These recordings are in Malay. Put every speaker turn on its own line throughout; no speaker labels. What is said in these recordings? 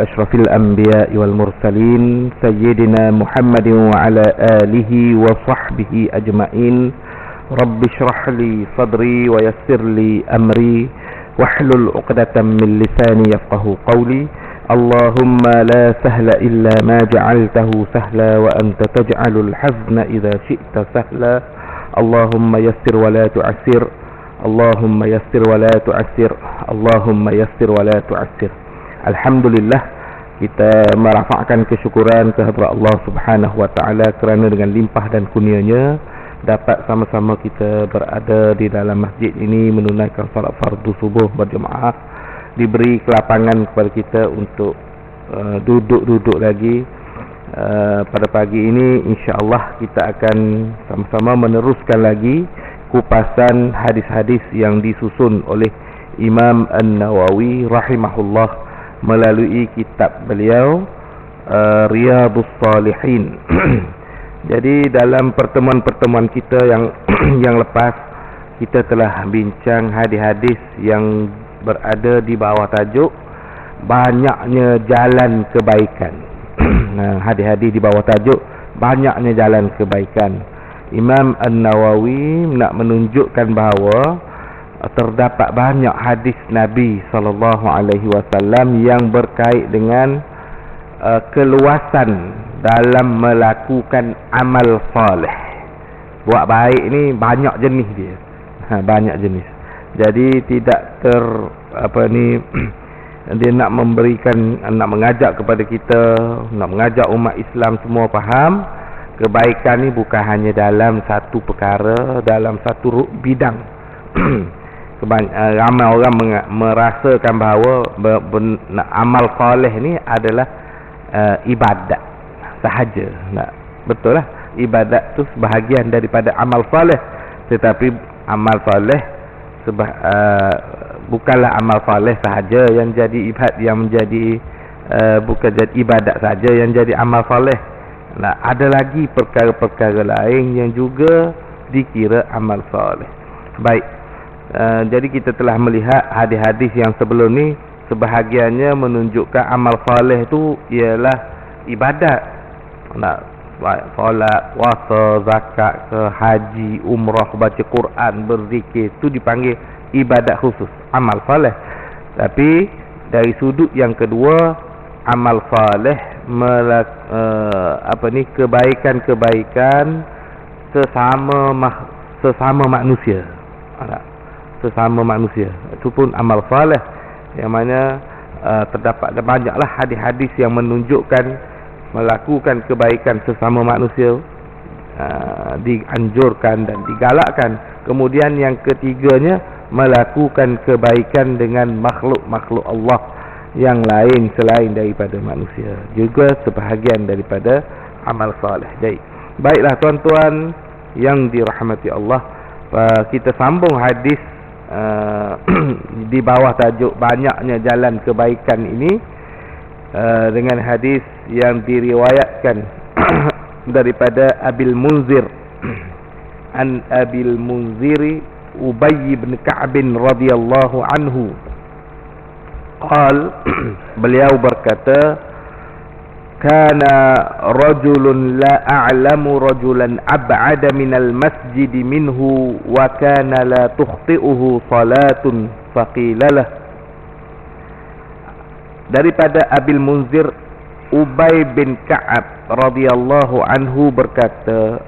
أشرف الأنبياء والمرسلين سيدنا محمد وعلى آله وصحبه أجمعين. رب اشرح لي صدري ويسر لي أمري واحلل عقدة من لساني يفقه قولي. اللهم لا سهل إلا ما جعلته سهلا وأنت تجعل الحزن إذا شئت سهلا. اللهم يسر ولا تعسر، اللهم يسر ولا تعسر، اللهم يسر ولا تعسر. Alhamdulillah, kita merafakkan kesyukuran kehadrat Allah Subhanahu wa taala kerana dengan limpah dan kurnia-Nya dapat sama-sama kita berada di dalam masjid ini menunaikan salat fardu subuh berjemaah. Diberi kelapangan kepada kita untuk duduk lagi pada pagi ini. InsyaAllah kita akan sama-sama meneruskan lagi kupasan hadis-hadis yang disusun oleh Imam An-Nawawi rahimahullah melalui kitab beliau Riyadhus Salihin. Jadi dalam pertemuan-pertemuan kita yang lepas, kita telah bincang hadis-hadis yang berada di bawah tajuk banyaknya jalan kebaikan. Hadis-hadis di bawah tajuk banyaknya jalan kebaikan. Imam An-Nawawi nak menunjukkan bahawa terdapat banyak hadis Nabi SAW yang berkait dengan keluasan dalam melakukan amal salih. Buat baik ni banyak jenis dia. Banyak jenis. Jadi tidak dia nak memberikan, nak mengajak kepada kita, nak mengajak umat Islam semua faham kebaikan ni bukan hanya dalam satu perkara, dalam satu bidang. Ramai orang merasakan bahawa amal soleh ni adalah ibadat sahaja. Betul lah, ibadat tu sebahagian daripada amal soleh, tetapi amal soleh bukanlah amal soleh sahaja yang jadi ibadat, yang menjadi bukan jadi ibadat saja yang jadi amal soleh. Ada lagi perkara-perkara lain yang juga dikira amal soleh. Baik. Jadi kita telah melihat hadis-hadis yang sebelum ni, sebahagiannya menunjukkan amal soleh itu ialah ibadat. Solat, puasa, zakat, ke haji, umrah, baca Quran, berzikir, itu dipanggil ibadat khusus, amal soleh. Tapi dari sudut yang kedua, amal soleh kebaikan-kebaikan sesama manusia. Sesama manusia, itu pun amal salih, yang mana terdapat banyaklah hadis-hadis yang menunjukkan melakukan kebaikan sesama manusia dianjurkan dan digalakkan. Kemudian yang ketiganya, melakukan kebaikan dengan makhluk-makhluk Allah yang lain selain daripada manusia, juga sebahagian daripada amal salih. Jadi baiklah tuan-tuan yang dirahmati Allah, kita sambung hadis di bawah tajuk banyaknya jalan kebaikan ini dengan hadis yang diriwayatkan daripada Abil Munzir an Abil Munziri Ubay bin Ka'ab radhiyallahu anhu beliau berkata, kana rajulun la a'lamu rajulan ab'ada minal masjid minhu wa kana la tukhti'uhu salatun faqilalah. Daripada Abil Munzir, Ubay bin Ka'ab radhiyallahu anhu berkata,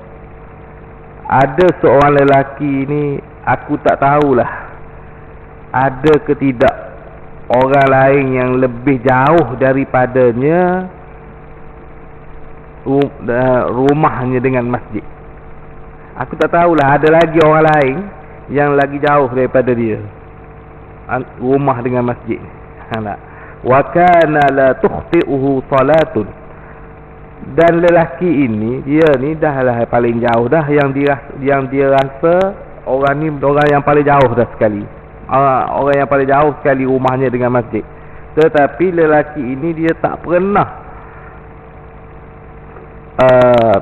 ada seorang lelaki ni, aku tak tahulah ada ke tidak orang lain yang lebih jauh daripadanya rumahnya dengan masjid. Aku tak tahulah ada lagi orang lain yang lagi jauh daripada dia rumah dengan masjid. Wa kana la tukhti'uhu salatun. Dan lelaki ini, dia ni dahlah paling jauh dah, yang dia rasa orang ni orang yang paling jauh dah sekali. Orang yang paling jauh sekali rumahnya dengan masjid. Tetapi lelaki ini dia tak pernah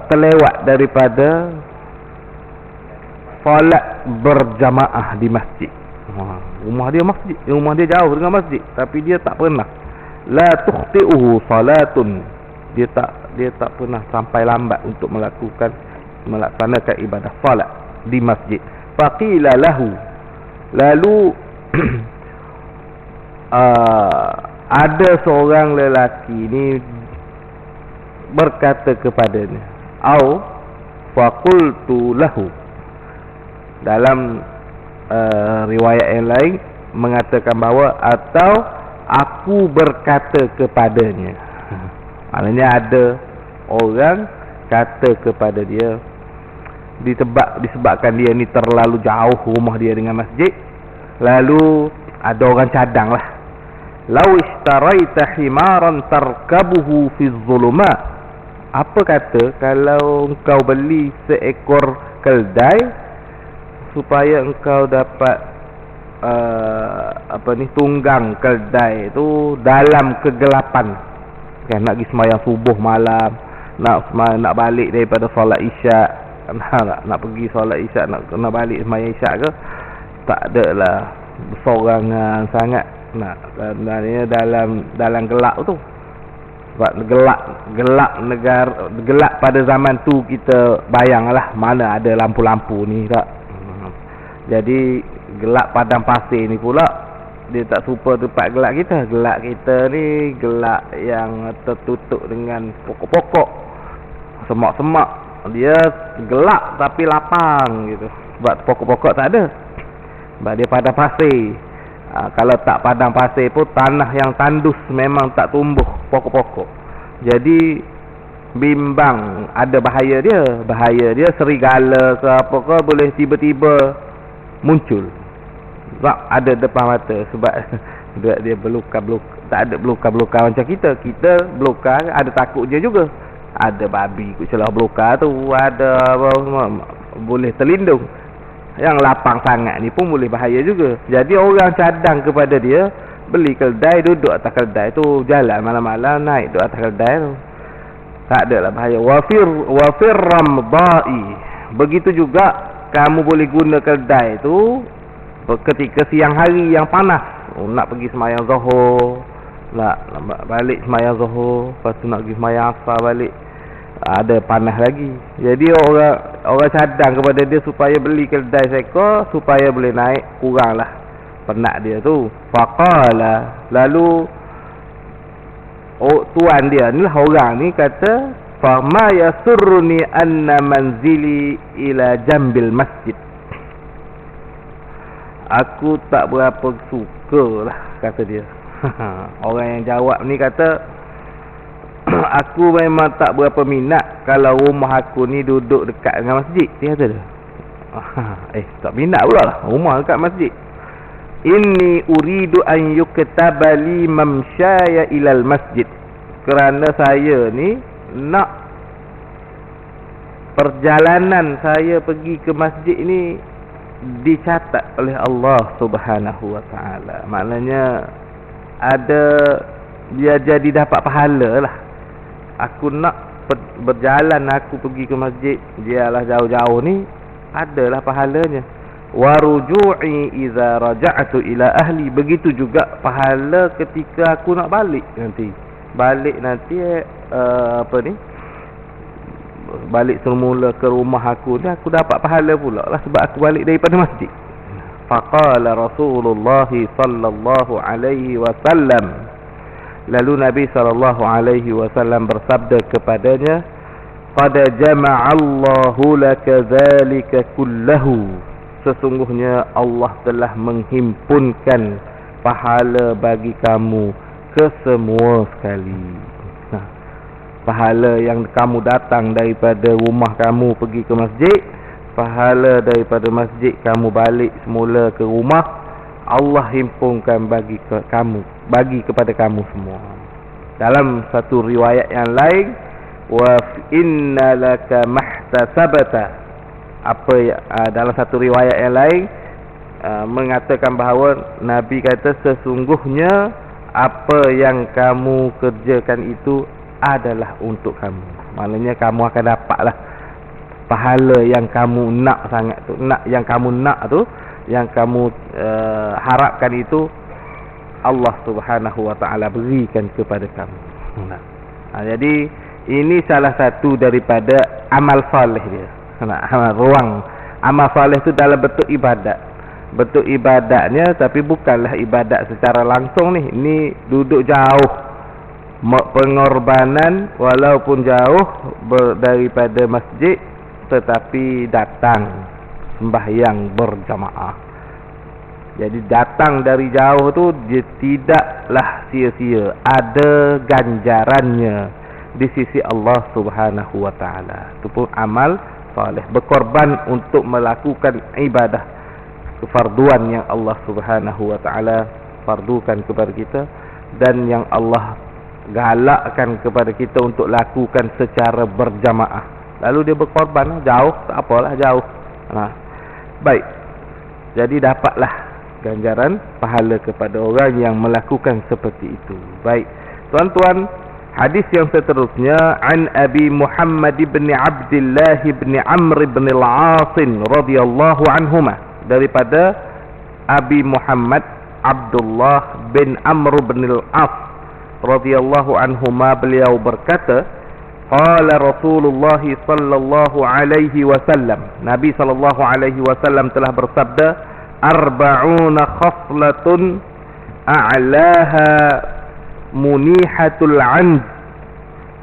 terlewat daripada solat berjamaah di masjid. Rumah dia masjid, rumah dia jauh dengan masjid, tapi dia tak pernah la tukhti'uhu salatun, dia tak pernah sampai lambat untuk melaksanakan ibadah salat di masjid. Faqila lahu, lalu ada seorang lelaki ni berkata kepadanya, au faqultu lahu, dalam riwayat yang lain mengatakan bahawa atau aku berkata kepadanya. Maknanya ada orang kata kepada dia, disebabkan dia ni terlalu jauh rumah dia dengan masjid, lalu ada orang cadang lah, lau ishtaraita himaran tarkabuhu fi zulumat, apa kata kalau engkau beli seekor keldai supaya engkau dapat tunggang keldai itu dalam kegelapan, kan, nak pergi sembahyang subuh malam, nak balik daripada solat isyak, nak pergi solat isyak, nak balik sembahyang isyak ke, tak ada lah, bersorangan sangat nak dalam gelap tu. Sebab gelap negara, gelap pada zaman tu kita bayanglah mana ada lampu-lampu ni tak. Jadi gelap padang pasir ni pula dia tak serupa tempat gelap kita. Gelap kita ni gelap yang tertutup dengan pokok-pokok, semak-semak. Dia gelap tapi lapang gitu. Sebab pokok-pokok tak ada. Sebab dia padang pasir. Kalau tak padang pasir pun tanah yang tandus memang tak tumbuh pokok-pokok. Jadi bimbang, ada bahaya dia. Bahaya dia serigala ke apa ke boleh tiba-tiba muncul. Sebab ada depan mata. Sebab dia berluka-luka. Tak ada berluka-luka macam kita. Kita berluka ada takut je juga. Ada babi ikut celah berluka tu, ada boleh terlindung. Yang lapang sangat ni pun boleh bahaya juga. Jadi orang cadang kepada dia, beli keldai, duduk atas keldai tu, jalan malam-malam naik duduk atas keldai tu, tak ada lah bahaya. Wafir ramdai, begitu juga kamu boleh guna keldai tu ketika siang hari yang panas. Nak pergi sembahyang zuhur, nak balik sembahyang zuhur, lepas tu nak pergi sembahyang asar balik, ada panas lagi. Jadi orang cadang kepada dia supaya beli keldai seekor supaya boleh naik, kuranglah penat dia tu. Faqala, lalu tuan dia ni lah, orang ni kata, fama yasurruni anna manzili ila jambil masjid, aku tak berapa suka lah, kata dia. Orang yang jawab ni kata, aku memang tak berapa minat kalau rumah aku ni duduk dekat dengan masjid. Dia kata dia, tak minat pula lah rumah dekat masjid. Inni uridu an yuktaba li mamsyaya ilal masjid, kerana saya ni nak perjalanan saya pergi ke masjid ni dicatat oleh Allah Subhanahu wa taala. Maknanya ada, dia jadi dapat pahala lah. Aku nak berjalan, aku pergi ke masjid, dialah jauh-jauh ni, adalah pahalanya. Waruju'i idza raja'tu ila ahli, begitu juga pahala ketika aku nak balik nanti. Balik nanti balik semula ke rumah aku ni, aku dapat pahala pula lah sebab aku balik daripada masjid. Faqala Rasulullah sallallahu alaihi wasallam, lalu Nabi sallallahu alaihi wasallam bersabda kepadanya, qad jama'allahu laka dzalika kullahu, sesungguhnya Allah telah menghimpunkan pahala bagi kamu kesemua sekali. Pahala yang kamu datang daripada rumah kamu pergi ke masjid, pahala daripada masjid kamu balik semula ke rumah, Allah himpunkan bagi kepada kamu semua. Dalam satu riwayat yang lain, wa inna laka mahtasabata, dalam satu riwayat yang lain mengatakan bahawa Nabi kata, sesungguhnya apa yang kamu kerjakan itu adalah untuk kamu. Maknanya kamu akan dapatlah pahala yang kamu nak sangat tu, yang kamu harapkan itu Allah Subhanahu wa taala berikan kepada kamu. Jadi ini salah satu daripada amal soleh dia. Ruang amal soleh itu dalam bentuk ibadat. Bentuk ibadatnya tapi bukanlah ibadat secara langsung ni. Ini duduk jauh, pengorbanan walaupun jauh daripada masjid, tetapi datang sembahyang berjamaah. Jadi datang dari jauh tu dia tidaklah sia-sia, ada ganjarannya di sisi Allah Subhanahu wa taala. Itu pun amal soleh, berkorban untuk melakukan ibadah kefarduan yang Allah Subhanahu wa taala fardukan kepada kita dan yang Allah galakkan kepada kita untuk lakukan secara berjamaah. Lalu dia berkorban jauh, tak apalah jauh. Baik. Jadi dapatlah ganjaran pahala kepada orang yang melakukan seperti itu. Baik. Tuan-tuan, hadis yang seterusnya an Abi Muhammad bin Abdullah bin Amr bin al-As radhiyallahu anhuma, daripada Abi Muhammad Abdullah bin Amr bin al-As radhiyallahu anhuma, beliau berkata, qala Rasulullah sallallahu alaihi wasallam, Nabi sallallahu alaihi wasallam telah bersabda, arba'una khaflatun a'laha munihatul 'and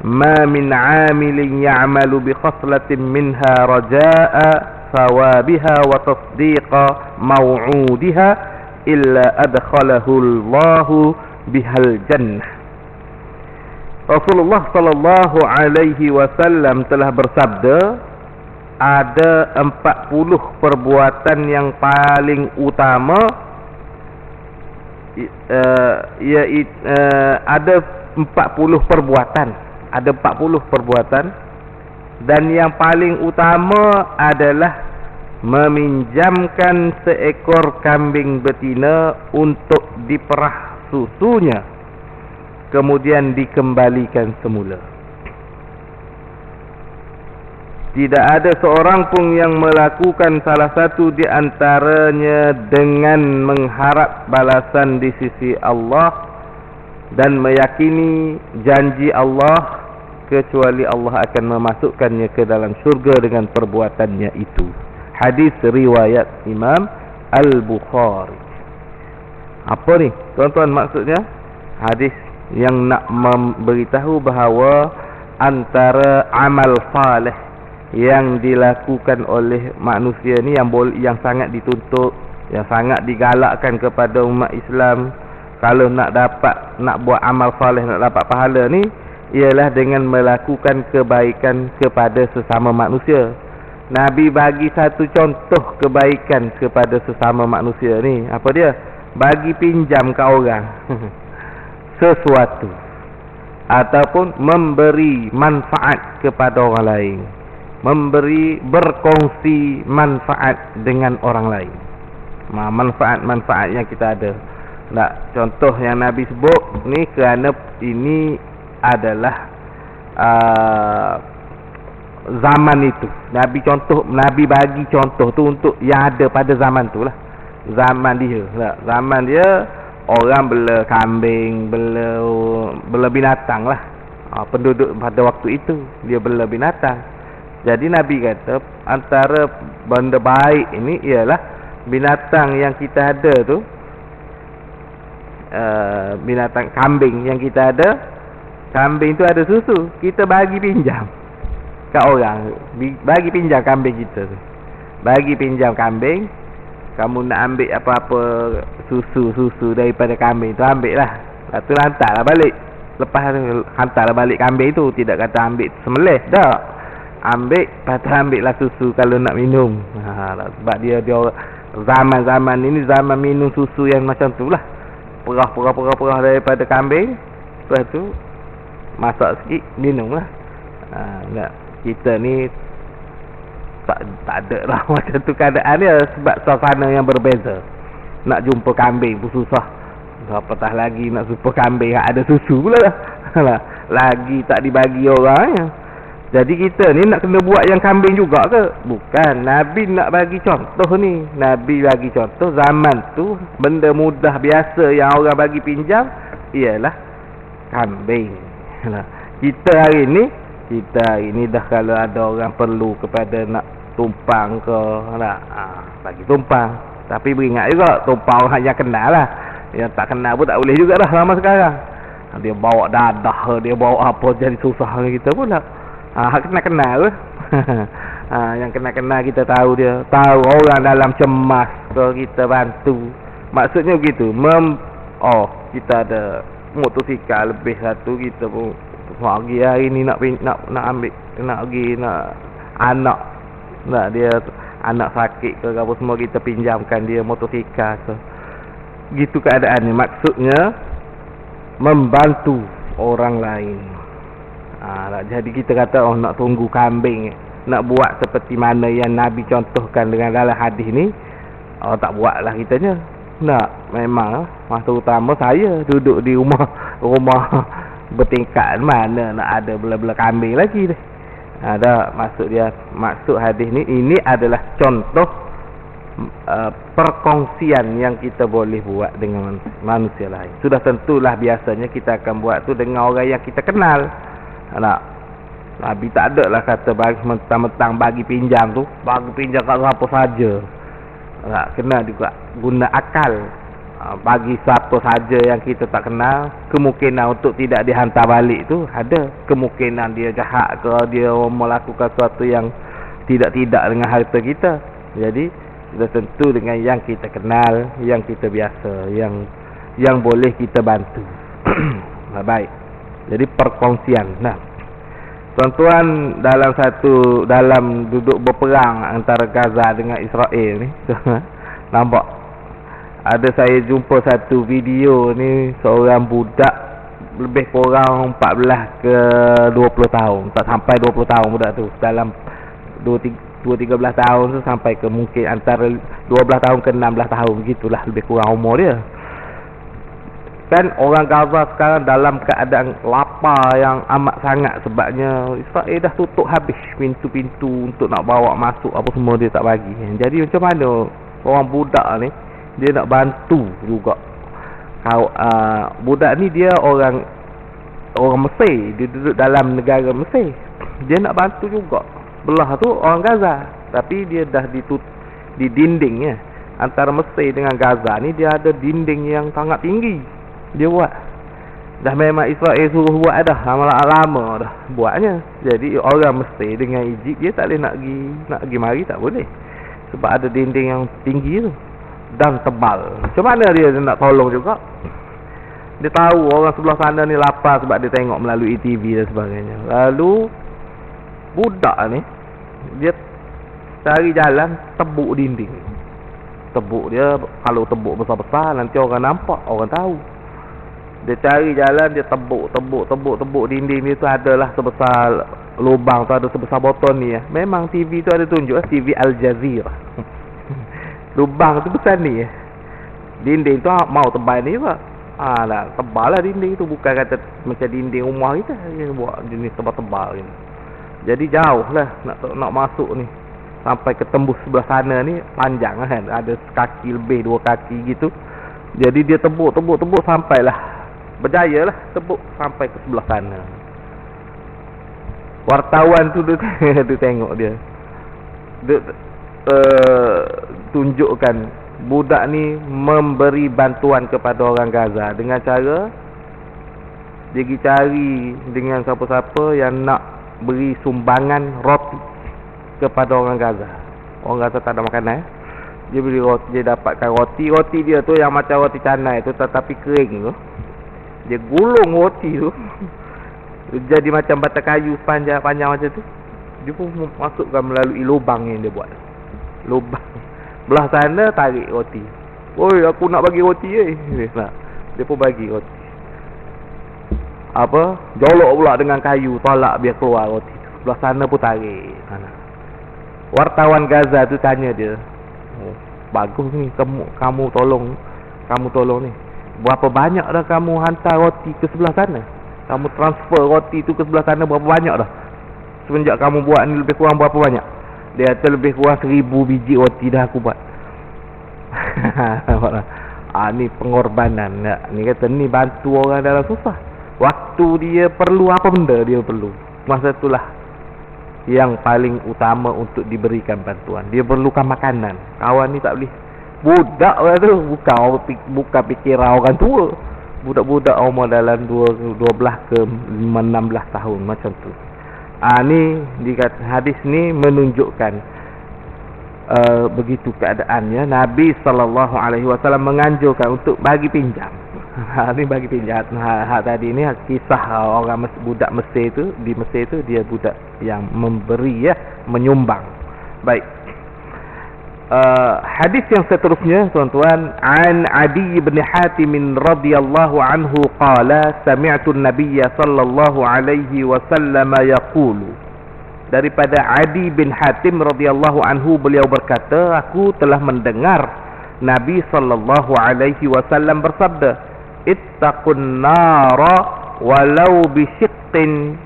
ma min 'amilin ya'malu bi khaslatin minha raja'a thawabiha wa tasdiqa maw'udiha illa adkhalahu Allahu bihal jannah. Rasulullah sallallahu alaihi wasallam telah bersabda, ada 40 perbuatan yang paling utama, ada 40 perbuatan, ada 40 perbuatan, dan yang paling utama adalah meminjamkan seekor kambing betina untuk diperah susunya, kemudian dikembalikan semula. Tidak ada seorang pun yang melakukan salah satu di antaranya dengan mengharap balasan di sisi Allah dan meyakini janji Allah, kecuali Allah akan memasukkannya ke dalam syurga dengan perbuatannya itu. Hadis riwayat Imam Al-Bukhari. Apa ni tuan-tuan maksudnya? Hadis yang nak memberitahu bahawa antara amal saleh yang dilakukan oleh manusia ni yang sangat dituntut, yang sangat digalakkan kepada umat Islam kalau nak buat amal saleh, nak dapat pahala ni, ialah dengan melakukan kebaikan kepada sesama manusia. Nabi bagi satu contoh kebaikan kepada sesama manusia ni. Apa dia? Bagi pinjam ke orang sesuatu ataupun memberi manfaat kepada orang lain, berkongsi manfaat dengan orang lain. Manfaat-manfaat yang kita ada. Contoh yang Nabi sebut ni kerana ini adalah zaman itu. Nabi bagi contoh tu untuk yang ada pada zaman tu lah. Zaman dia orang bela kambing, bela binatang lah. Penduduk pada waktu itu dia bela binatang. Jadi Nabi kata antara benda baik ini ialah binatang yang kita ada tu, binatang kambing yang kita ada, kambing tu ada susu, kita bagi pinjam kat orang, bagi pinjam kambing kita tu, bagi pinjam kambing. Kamu nak ambil apa-apa susu daripada kambing tu, ambil lah, lepas tu hantarlah balik. Lepas tu hantarlah balik kambing tu, tidak kata ambil sembelih, tak, ambil, lepas tu ambil lah susu kalau nak minum. Sebab dia zaman-zaman ini zaman minum susu yang macam tu lah, perah daripada kambing, lepas tu masak sikit, minum lah. Kita ni tak ada lah macam tu keadaan dia, sebab suasana yang berbeza. Nak jumpa kambing pun susah, apatah lagi nak jumpa kambing ada susu pula lah. Lagi tak dibagi orang. Jadi kita ni nak kena buat yang kambing juga ke? Bukan. Nabi nak bagi contoh ni. Nabi bagi contoh zaman tu benda mudah biasa yang orang bagi pinjam ialah kambing. Kita hari ni dah kalau ada orang perlu kepada nak tumpang ke nak bagi tumpang. Tapi beringat juga tumpang orang yang kenal lah. Yang tak kenal pun tak boleh juga dah lama sekarang. Dia bawa dadah, dia bawa apa, jadi susah kita pula. Kenal-kenal yang kenal-kenal kita tahu dia, tahu orang dalam cemas ke kita bantu. Maksudnya begitu. Kita ada motosikal lebih satu, kita pun pagi hari ni nak ambil, nak pergi nak anak, nak dia anak sakit ke apa semua, kita pinjamkan dia motosikal ke. Gitu keadaannya. Maksudnya membantu orang lain. Jadi kita kata nak tunggu kambing, nak buat seperti mana yang Nabi contohkan dengan dalam hadis ni, tak buatlah kitanya. Memang masa utama saya duduk di rumah bertingkat, mana nak ada bela-bela kambing lagi deh. Maksud hadis ni, ini adalah contoh perkongsian yang kita boleh buat dengan manusia lain. Sudah tentulah biasanya kita akan buat tu dengan orang yang kita kenal. Nabi tak ada lah kata bagi mentang-mentang bagi pinjam tu, bagi pinjam kat siapa saja. Kena juga guna akal. Bagi siapa saja yang kita tak kenal, kemungkinan untuk tidak dihantar balik tu ada. Kemungkinan dia jahat ke, dia melakukan sesuatu yang tidak-tidak dengan harta kita. Jadi sudah tentu dengan yang kita kenal, yang kita biasa, yang boleh kita bantu. Baik. Jadi perkongsian. Tuan-tuan, dalam duduk berperang antara Gaza dengan Israel ni, nampak ada saya jumpa satu video ni, seorang budak lebih kurang 14 ke 20 tahun, tak sampai 20 tahun budak tu, dalam 2-13 tahun tu, sampai ke mungkin antara 12 tahun ke 16 tahun, begitulah lebih kurang umur dia. Kan orang Gaza sekarang dalam keadaan lapar yang amat sangat, sebabnya Israel dah tutup habis pintu-pintu untuk nak bawa masuk apa semua, dia tak bagi. Jadi macam mana orang budak ni dia nak bantu juga. Budak ni dia orang Mesir, dia duduk dalam negara Mesir, dia nak bantu juga. Belah tu orang Gaza, tapi dia dah di dindingnya antara Mesir dengan Gaza ni, dia ada dinding yang sangat tinggi. Dia buat dah, memang Israel suruh buat dah lama dah buatnya. Jadi orang Mesir dengan Egypt dia tak boleh nak pergi mari, tak boleh, sebab ada dinding yang tinggi tu dan tebal. Macam mana dia nak tolong juga? Dia tahu orang sebelah sana ni lapar sebab dia tengok melalui TV dan sebagainya. Lalu budak ni dia cari jalan tebuk dinding. Tebuk dia, kalau tebuk besar-besar nanti orang nampak, orang tahu. Dia cari jalan, dia tebuk dinding ni tu, adalah sebesar lubang tu, ada sebesar botol ni ya. Memang TV tu ada tunjuk, TV Al Jazeera. Lubang tu besar ni ya. Dinding tu mau tebal ni pak. Tebal lah dinding tu, bukan kata macam dinding rumah kita, dia buat jenis tebal-tebal ni. Jadi jauh lah nak masuk ni, sampai ke tembus sebelah sana ni panjang kan, ada sekaki lebih, 2 kaki gitu. Jadi dia tebuk sampailah, berjaya lah tebuk sampai ke sebelah sana. Wartawan tu dia tengok dia tunjukkan budak ni memberi bantuan kepada orang Gaza dengan cara dia pergi cari dengan siapa-siapa yang nak beri sumbangan roti kepada orang Gaza. Orang Gaza tak ada makanan, dia beli roti, dia dapatkan roti dia tu yang macam roti canai tu, tetapi kering tu. Dia gulung roti tu jadi macam batang kayu panjang macam tu. Dia pun masukkan melalui lubang yang dia buat. Lubang belah sana, tarik roti. Oi, aku nak bagi roti dia pun bagi roti. Jolok pula dengan kayu, tolak biar keluar roti. Belah sana pun tarik. Wartawan Gaza tu tanya dia, bagus ni, kamu tolong ni. Berapa banyak dah kamu hantar roti ke sebelah sana? Kamu transfer roti tu ke sebelah sana berapa banyak dah? semenjak kamu buat ni lebih kurang berapa banyak? Dia kata lebih kurang 1000 biji roti dah aku buat. Ni pengorbanan. Ni kata ni bantu orang dalam susah. Waktu dia perlu, apa benda dia perlu, masa itulah yang paling utama untuk diberikan bantuan. Dia perlukan makanan. Kawan ni tak boleh. Budak orang tu bukan fikiran orang tua. Budak-budak umur dalam 12 ke 16 tahun macam tu. Ni hadis ni menunjukkan begitu keadaannya. Nabi SAW menganjurkan untuk bagi pinjam. Ni bagi pinjam. Tadi ni kisah orang budak Mesir tu, di Mesir tu dia budak yang memberi, menyumbang. Baik. Hadis yang seterusnya, tuan-tuan, an Adi bin Hatim radhiyallahu anhu qala sami'tu an-nabiy sallallahu alaihi wasallam yaqulu. Daripada Adi bin Hatim radhiyallahu anhu, beliau berkata, aku telah mendengar Nabi sallallahu alaihi wasallam bersabda, ittaqun nara walau bisyittin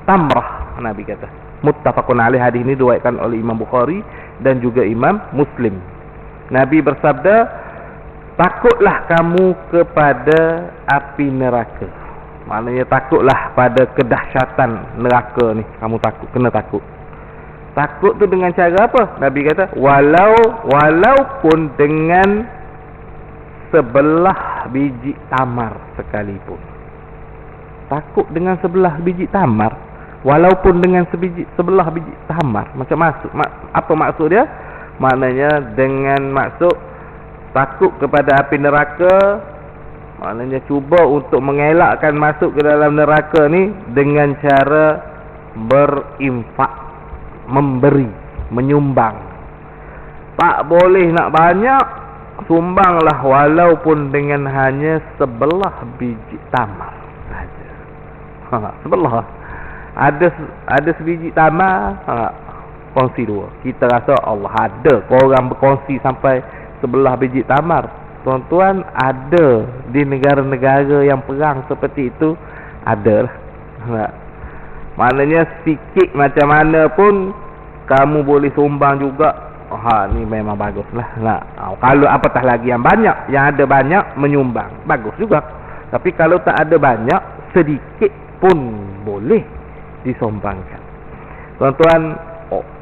tamrah. Nabi kata, muttafaqun alaih. Hadis ini diriwayatkan oleh Imam Bukhari dan juga Imam Muslim. Nabi bersabda, takutlah kamu kepada api neraka. Maknanya takutlah pada kedahsyatan neraka ni. Kamu kena takut. Takut tu dengan cara apa? Nabi kata, walaupun dengan sebelah biji tamar sekalipun. Takut dengan sebelah biji tamar, walaupun dengan sebelah biji tamar. Macam apa maksud dia? Maknanya dengan maksud takut kepada api neraka, maknanya cuba untuk mengelakkan masuk ke dalam neraka ni dengan cara berinfak, memberi, menyumbang. Tak boleh nak banyak, sumbanglah walaupun dengan hanya sebelah biji tamar saja. Sebelah. Ada sebiji tamar, kongsi 2. Kita rasa Allah ada korang berkongsi sampai sebelah biji tamar. Tuan-tuan, ada di negara-negara yang perang seperti itu, ada lah. Maknanya sikit macam mana pun kamu boleh sumbang juga. Ni memang bagus lah. Kalau apatah lagi yang banyak, yang ada banyak menyumbang, bagus juga. Tapi kalau tak ada banyak, sedikit pun boleh disumbangkan. Tuan-tuan,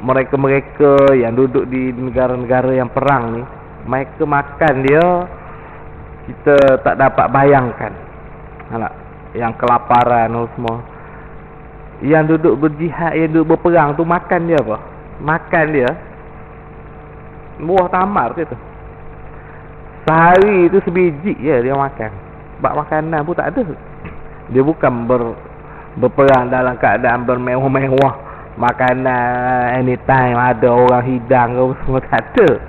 mereka-mereka yang duduk di negara-negara yang perang ni, mereka makan dia, kita tak dapat bayangkan. Yang kelaparan semua. Yang duduk berjihad, yang duduk berperang tu, makan dia apa? Makan dia buah tamar tu. Sehari tu sebiji je dia makan. Bak makanan pun tak ada. Dia bukan berperang dalam keadaan bermewah-mewah. Makanan anytime ada orang hidang ke semua, tak ada.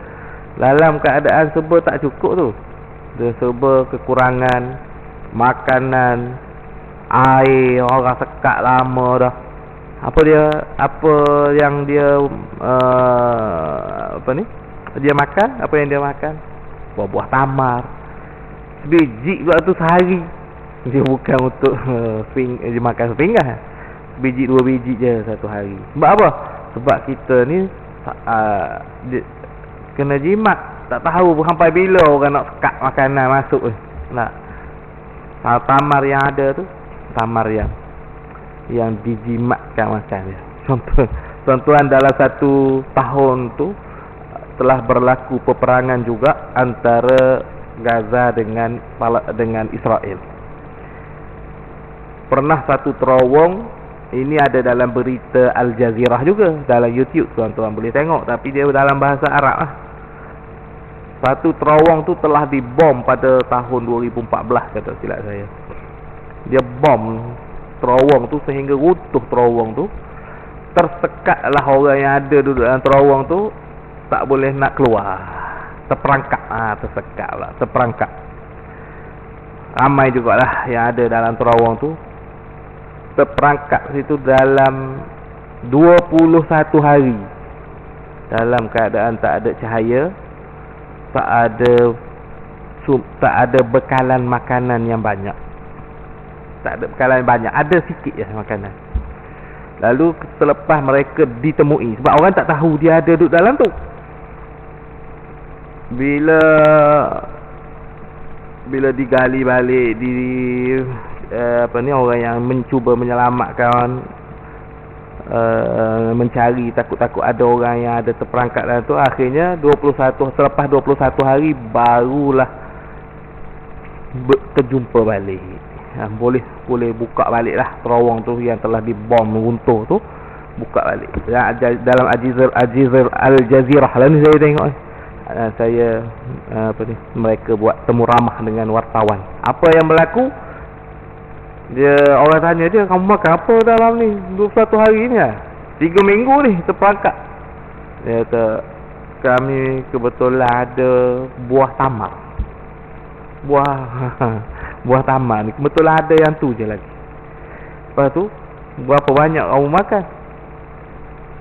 Dalam keadaan serba tak cukup tu. Dia serba kekurangan makanan, air, orang sekat lama dah. Apa yang dia dia makan? Apa yang dia makan? Buah-buah tamar. Sebiji juga tu sehari. Dia bukan untuk dia makan sepinggan. Sebiji 2 biji je satu hari. Sebab apa? Sebab kita ni kena jimat. Tak tahu sampai bila orang nak sekat makanan masuk. Tamar yang ada tu, tamar yang dijimatkan makan dia. Tuan-tuan, dalam 1 tahun tu telah berlaku peperangan juga antara Gaza dengan Israel. Pernah satu terowong, ini ada dalam berita Al Jazeera juga, dalam YouTube tuan-tuan boleh tengok, tapi dia dalam bahasa Arab lah. Satu terowong tu telah dibom pada tahun 2014 kata silap saya. Dia bom terowong tu sehingga runtuh terowong tu. Tersekatlah orang yang ada duduk dalam terowong tu, tak boleh nak keluar. Terperangkap. Tersekat lah. Terperangkap. Ramai jugalah yang ada dalam terowong tu. Terperangkap situ dalam 21 hari. Dalam keadaan tak ada cahaya. Tak ada bekalan makanan yang banyak. Tak ada bekalan banyak, ada sikit je makanan. Lalu selepas mereka ditemui, sebab orang tak tahu dia ada duduk dalam tu, bila digali balik, orang yang mencuba menyelamatkan, mencari, takut-takut ada orang yang ada terperangkap dalam tu, akhirnya selepas 21 hari barulah terjumpa balik. Boleh buka balik lah terowong tu yang telah dibom runtuh tu, buka balik. Dalam Al-Jazirah lah ni saya tengok, mereka buat temu ramah dengan wartawan. Apa yang berlaku? Orang tanya dia, kamu makan apa dalam ni 21 hari ni lah, 3 minggu ni terperangkap. Dia kata, kami kebetulan ada buah tamar. Buah tamar ni kebetulan ada yang tu je lagi. Lepas tu, berapa banyak kamu makan?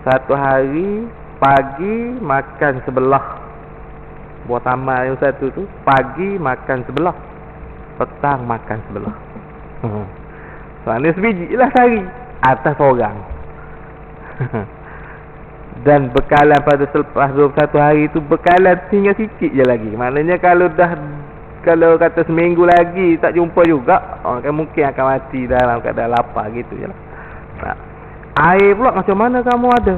Satu hari pagi makan sebelah buah tamar yang satu tu, pagi makan sebelah, petang makan sebelah. Soalnya sebiji lah sehari atas orang. Dan bekalan pada selepas 21 hari tu, bekalan tinggal sikit je lagi. Maknanya kalau kata seminggu lagi tak jumpa juga, mungkin akan mati dalam keadaan lapar gitu je lah. Air pula macam mana kamu ada?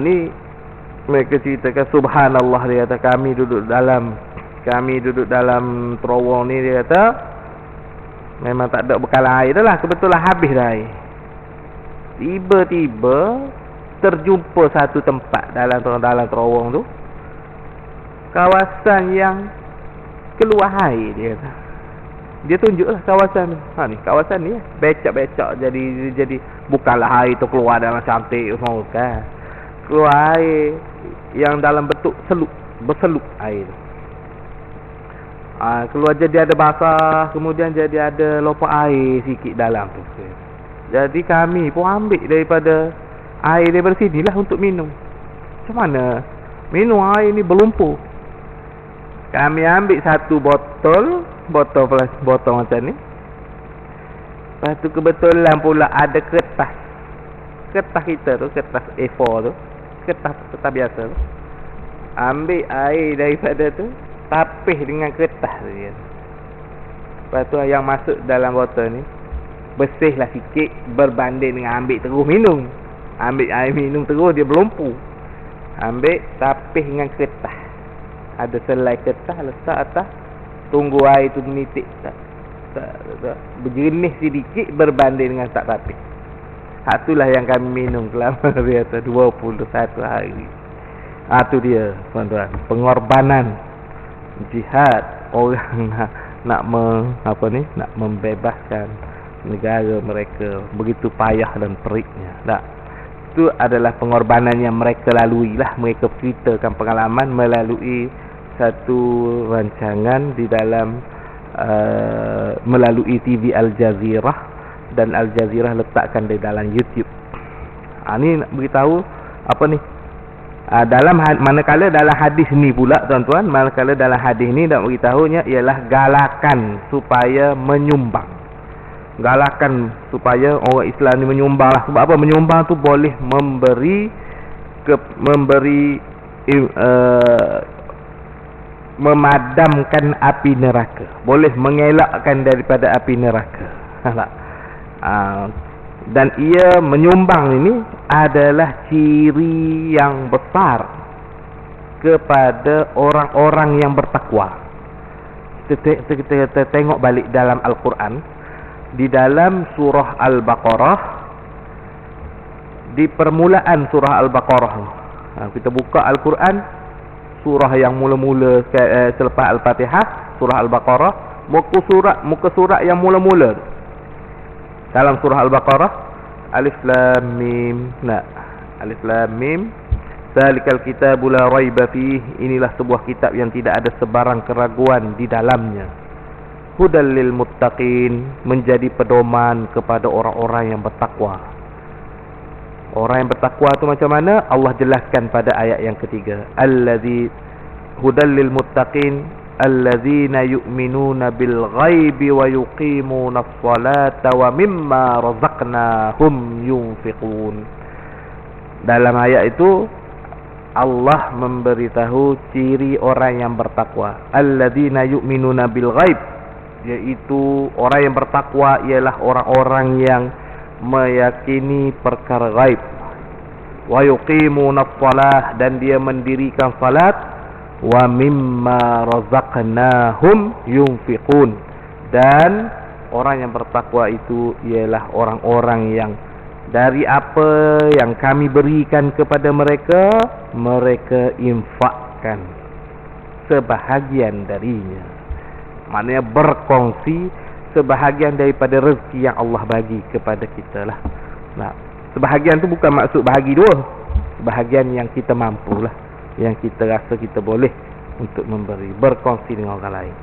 Ni mereka ceritakan, subhanallah, dia kata kami duduk dalam terowong ni, dia kata memang tak ada bekalan air dah lah, kebetulan habis dah air. Tiba-tiba terjumpa satu tempat dalam terowong tu, kawasan yang keluar air, dia kata. Dia tunjuklah kawasan ni. Ni kawasan ni, becak-becak jadi bukanlah air tu keluar dalam cantik semua kan. Keluar air yang dalam bentuk berselup air tu. Keluar jadi ada basah, kemudian jadi ada lopak air sikit dalam tu. Jadi kami pun ambil daripada air daripada sini lah untuk minum. Macam mana minum air ni berlumpur? Kami ambil satu botol macam ni. Lepas tu kebetulan pula ada kertas kita tu, kertas A4 tu, kertas biasa tu. Ambil air daripada tu, tapih dengan kertas dia. Lepas tu yang masuk dalam botol ni bersih lah sikit berbanding dengan ambil terus minum. Ambil air minum terus dia berlumpur. Ambil tapih dengan kertas. Ada selai kertas letak atas, tunggu air tu menitik tak berjernih sedikit berbanding dengan tak tapih. Itulah yang kami minum selama dia 21 hari. Tu dia tuan-tuan, pengorbanan jihad orang nak membebaskan negara mereka, begitu payah dan periknya. Itu adalah pengorbanan yang mereka lalui lah. Mereka ceritakan pengalaman melalui satu rancangan di dalam melalui TV Al-Jazirah, dan Al-Jazirah letakkan di dalam YouTube. Ni nak beritahu apa ni? Manakala dalam hadis ni pula tuan-tuan, manakala dalam hadis ni nak beritahunya ialah galakan supaya menyumbang. Galakan supaya orang Islam ni menyumbang lah. Sebab apa? Menyumbang tu boleh memadamkan api neraka, boleh mengelakkan daripada api neraka. Dan ia menyumbang ini adalah ciri yang besar kepada orang-orang yang bertakwa. Kita tengok balik dalam Al-Quran, di dalam surah Al-Baqarah, di permulaan surah Al-Baqarah, kita buka Al-Quran, surah yang mula-mula selepas Al-Fatihah, surah Al-Baqarah, muka surat yang mula-mula dalam surah Al-Baqarah, Alif Lam Mim. Alif Lam Mim, Zalikal kitabu la raiba fihi, inilah sebuah kitab yang tidak ada sebarang keraguan di dalamnya. Hudal lil muttaqin, menjadi pedoman kepada orang-orang yang bertakwa. Orang yang bertakwa itu macam mana? Allah jelaskan pada ayat yang ketiga. Allazi hudal lil muttaqin, alladzina yu'minuna bil ghaibi wa yuqimuna as-salata wa mimma razaqnahum yunfiqun. Dalam ayat itu Allah memberitahu ciri orang yang bertakwa. Alladzina yu'minuna bil ghaib, yaitu orang yang bertakwa ialah orang-orang yang meyakini perkara gaib. Wa yuqimuna as-salah, dan dia mendirikan salat. Wa mimma razaqnahum yunfiqun, dan orang yang bertakwa itu ialah orang-orang yang dari apa yang kami berikan kepada mereka, mereka infakkan sebahagian darinya. Maknanya berkongsi sebahagian daripada rezeki yang Allah bagi kepada kita lah. Nah, sebahagian tu bukan maksud bahagi dua. Sebahagian yang kita mampu lah, yang kita rasa kita boleh untuk memberi, berkongsi dengan orang lain.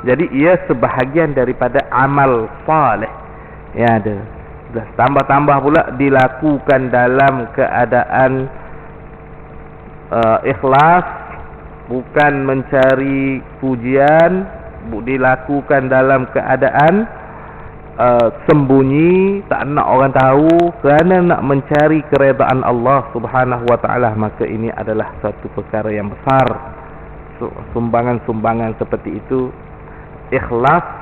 Jadi ia sebahagian daripada amal saleh yang ada. Tambah-tambah pula dilakukan dalam keadaan ikhlas, bukan mencari pujian, dilakukan dalam keadaan sembunyi, tak nak orang tahu, kerana nak mencari keredaan Allah Subhanahu wa taala. Maka ini adalah satu perkara yang besar. Sumbangan-sumbangan seperti itu, ikhlas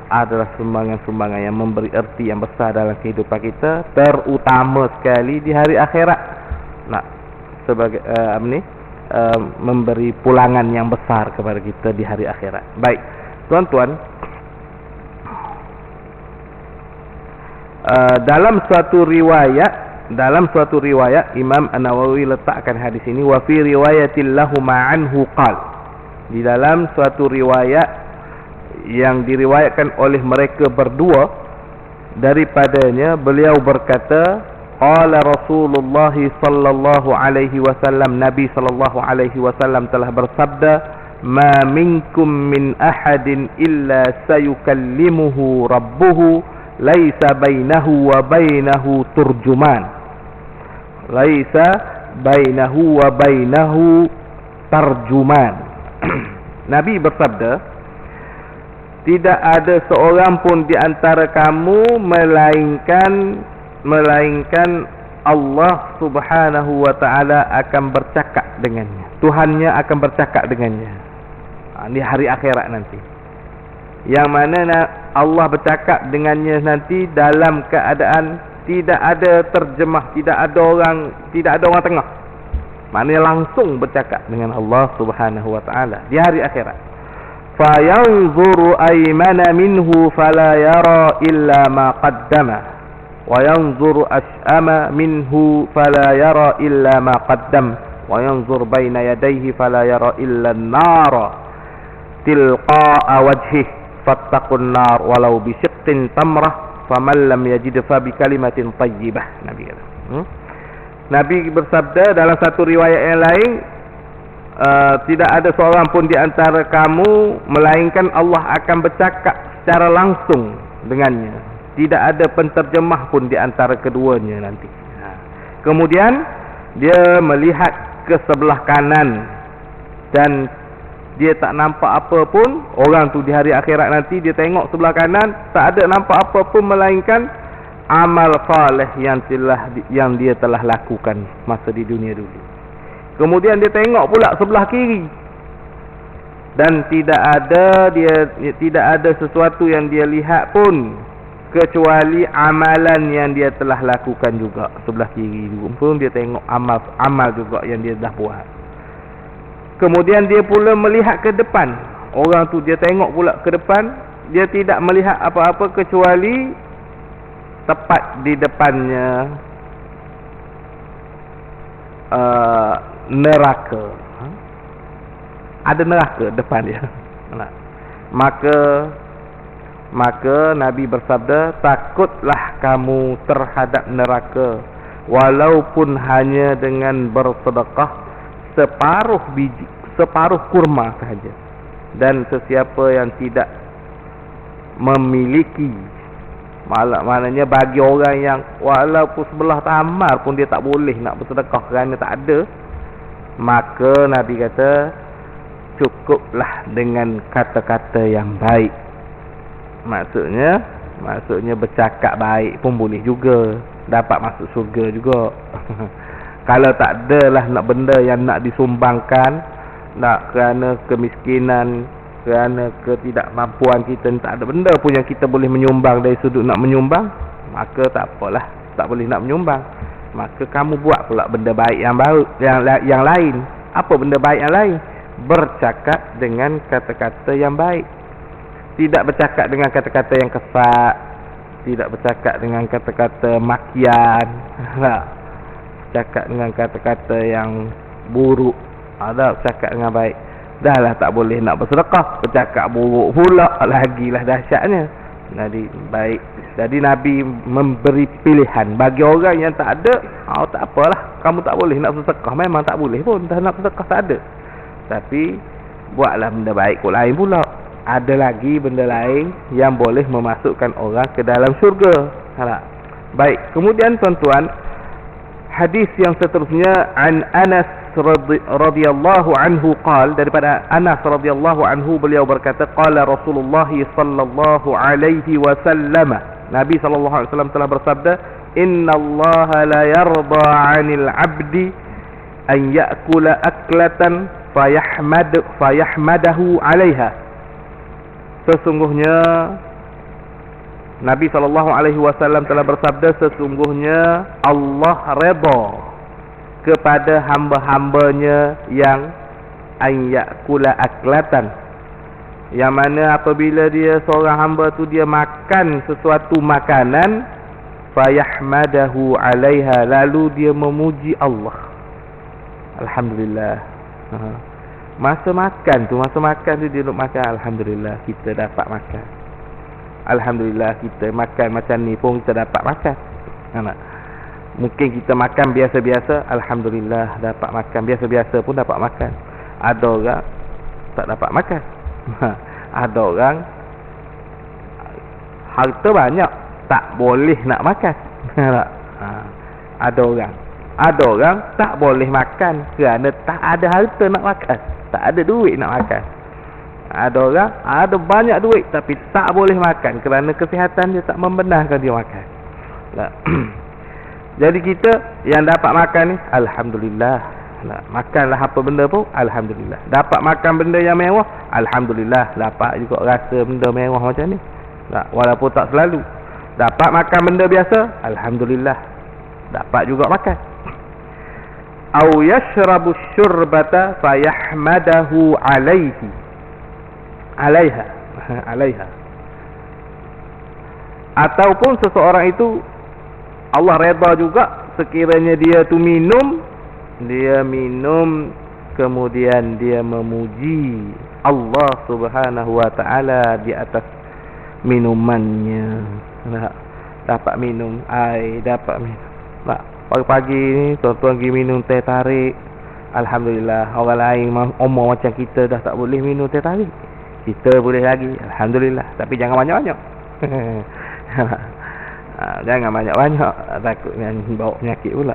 adalah sumbangan-sumbangan yang memberi erti yang besar dalam kehidupan kita, terutama sekali di hari akhirat. Nak sebagai memberi pulangan yang besar kepada kita di hari akhirat. Baik, tuan-tuan, dalam suatu riwayat Imam An-Nawawi letakkan hadis ini, wa fi riwayatil lahuma anhu qal, di dalam suatu riwayat yang diriwayatkan oleh mereka berdua daripadanya, beliau berkata, qala Rasulullah sallallahu alaihi wasallam, Nabi sallallahu alaihi wasallam telah bersabda, ma minkum min ahadin illa sayukallimuhu rabbuhu laisa bainahu wa bainahu turjuman, laisa bainahu wa bainahu tarjuman. Nabi bersabda, tidak ada seorang pun di antara kamu melainkan Allah Subhanahu wa taala akan bercakap dengannya. Tuhannya akan bercakap dengannya di hari akhirat nanti. Yang mana Allah bercakap dengannya nanti dalam keadaan tidak ada terjemah, tidak ada orang tengah. Maknanya langsung bercakap dengan Allah Subhanahu wa taala di hari akhirat. Fayanzuru aymana minhu fala yara illa ma qaddama, wa yanzuru ash'ama minhu fala yara illa ma qaddam, wa yanzur baina yadayhi fala yara illa an-nara tilqa'a wajhihi fattaqun nar walau bi shiqqin tamrah faman lam yajid fa bi kalimatin thayyibah. Nabi kata. Nabi bersabda dalam satu riwayat yang lain, tidak ada seorang pun di antara kamu melainkan Allah akan bercakap secara langsung dengannya. Tidak ada penterjemah pun di antara keduanya nanti. Kemudian dia melihat ke sebelah kanan dan dia tak nampak apa pun. Orang tu di hari akhirat nanti dia tengok sebelah kanan, tak ada nampak apa pun melainkan amal saleh yang dia telah lakukan masa di dunia dulu. Kemudian dia tengok pula sebelah kiri, dan tidak ada sesuatu yang dia lihat pun kecuali amalan yang dia telah lakukan juga. Sebelah kiri pun dia tengok amal juga yang dia dah buat. Kemudian dia pula melihat ke depan. Orang tu dia tengok pula ke depan, dia tidak melihat apa-apa kecuali tepat di depannya neraka. Ada neraka depan dia. Maka Nabi bersabda, takutlah kamu terhadap neraka, walaupun hanya dengan bersedekah separuh kurma sahaja. Dan sesiapa yang tidak memiliki, maknanya bagi orang yang walaupun sebelah tamar pun dia tak boleh nak bersedekah kerana tak ada, maka Nabi kata cukuplah dengan kata-kata yang baik. Maksudnya bercakap baik pun boleh juga, dapat masuk surga juga. Kalau tak adalah nak benda yang nak disumbangkan, nak kerana kemiskinan, kerana ketidakmampuan kita, tak ada benda pun yang kita boleh menyumbang dari sudut nak menyumbang, maka tak apalah, tak boleh nak menyumbang. Maka kamu buat pula benda baik yang baru, yang lain. Apa benda baik yang lain? Bercakap dengan kata-kata yang baik. Tidak bercakap dengan kata-kata yang kesat, tidak bercakap dengan kata-kata makian, cakap dengan kata-kata yang buruk. Ada bercakap dengan baik. Dah lah tak boleh nak bersedekah, bercakap buruk pula, lagilah dahsyatnya. Jadi baik. Jadi Nabi memberi pilihan bagi orang yang tak ada, tak apalah, kamu tak boleh nak bersedekah, memang tak boleh pun, dah nak bersedekah tak ada. Tapi buatlah benda baik kot lain pula. Ada lagi benda lain yang boleh memasukkan orang ke dalam syurga. Baik, kemudian tuan-tuan, hadis yang seterusnya, an Anas radhiyallahu anhu qala, daripada Anas radhiyallahu anhu beliau berkata, qala Rasulullah sallallahu alaihi wasallam, Nabi sallallahu alaihi wasallam telah bersabda, innallaha la yarda 'anil 'abdi an ya'kula aklatan fayahmadahu 'alaiha. Sesungguhnya Nabi SAW telah bersabda, sesungguhnya Allah redha kepada hamba-hambanya yang ayyakula aklatan, yang mana apabila dia seorang hamba tu dia makan sesuatu makanan, fayahmadahu 'alaiha, lalu dia memuji Allah. Alhamdulillah. Masa makan tu dia duduk makan, alhamdulillah kita dapat makan. Alhamdulillah kita makan macam ni pun kita dapat makan. Mungkin kita makan biasa-biasa, alhamdulillah dapat makan biasa-biasa pun dapat makan. Ada orang tak dapat makan. Ada orang harta banyak, tak boleh nak makan. Ada orang tak boleh makan kerana tak ada harta nak makan, tak ada duit nak makan. Ada orang ada banyak duit tapi tak boleh makan kerana kesihatan dia tak membenarkan dia makan. Jadi kita yang dapat makan ni, alhamdulillah. Makanlah apa benda pun, alhamdulillah. Dapat makan benda yang mewah, alhamdulillah. Dapat juga rasa benda mewah macam ni, walaupun tak selalu. Dapat makan benda biasa, alhamdulillah. Dapat juga makan. Au yashrabu syurbata fayahmadahu 'alaiha. Ataupun seseorang itu Allah redha juga sekiranya dia tu minum kemudian dia memuji Allah Subhanahu wa taala di atas minumannya. Dapat minum air, dapat minum. Pagi-pagi ni tuan-tuan pergi minum teh tarik, alhamdulillah. Orang lain umur macam kita dah tak boleh minum teh tarik, kita boleh lagi, alhamdulillah. Tapi jangan banyak-banyak. Jangan banyak-banyak, takutnya bawa penyakit pula.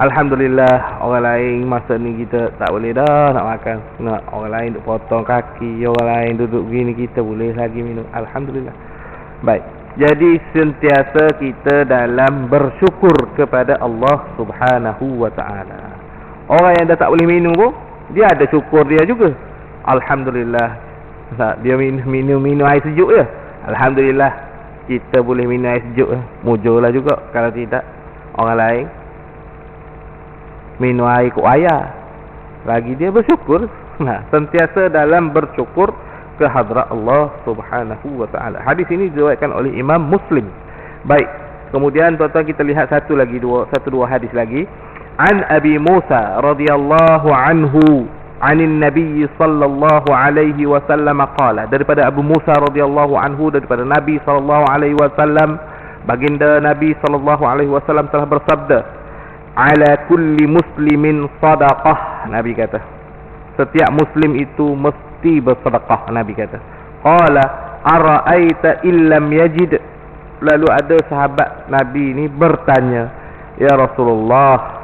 Alhamdulillah, orang lain masa ni kita tak boleh dah nak makan. Orang lain duk potong kaki, orang lain duduk gini, kita boleh lagi minum, alhamdulillah. Baik, jadi sentiasa kita dalam bersyukur kepada Allah Subhanahu wa ta'ala. Orang yang dah tak boleh minum pun, dia ada syukur dia juga. Alhamdulillah, dia minum air sejuk je, alhamdulillah. Kita boleh minum air sejuk, mujurlah juga. Kalau tidak, orang lain minum air kok ayah, lagi dia bersyukur. Sentiasa dalam bersyukur ke hadrat Allah Subhanahu wa ta'ala. Hadis ini diriwayatkan oleh Imam Muslim. Baik, kemudian tuan-tuan kita lihat satu dua hadis lagi. An Abi Musa radhiyallahu anhu anin Nabi sallallahu alaihi wasallam qala, daripada Abu Musa radhiyallahu anhu, daripada Nabi sallallahu alaihi wasallam, baginda Nabi sallallahu alaihi wasallam telah bersabda, ala kulli muslimin sadaqah. Nabi kata, setiap muslim itu mesti bersedekah. Nabi kata, qala ara'aita illam yajid. Lalu ada sahabat Nabi ni bertanya, ya Rasulullah,